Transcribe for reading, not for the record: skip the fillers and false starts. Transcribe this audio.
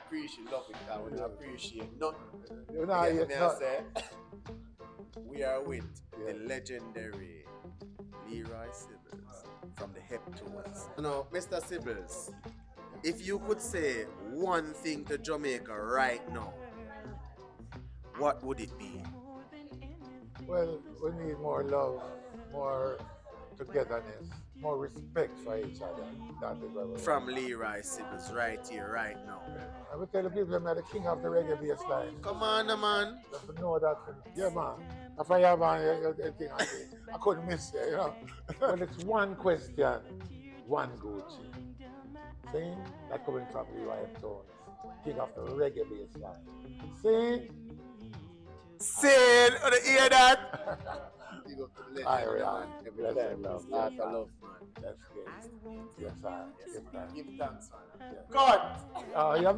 appreciate love it, because we don't appreciate nothing. You know, You get me, I say? We are with the legendary Leroy Sibbles from the Heptones. Now, Mr. Sibbles, if you could say one thing to Jamaica right now, what would it be? well, we need more love, more togetherness, more respect for each other. That is what we From want. Leroy Sibbles right here, right now. I will tell the people I'm the king of the reggae bassline. Come on, man. Just to know that, yeah, man. If I have a thing I couldn't miss it, you know. Well, it's one question, one Gucci. See? That coming from Leroy Heptones, king of the reggae bassline. See? Say, or to hear that? Big up to the I legend, really man. Every time, love. it's art of love, man. That's good. Yes, sir. Give thanks, man. Yeah. God! Oh, you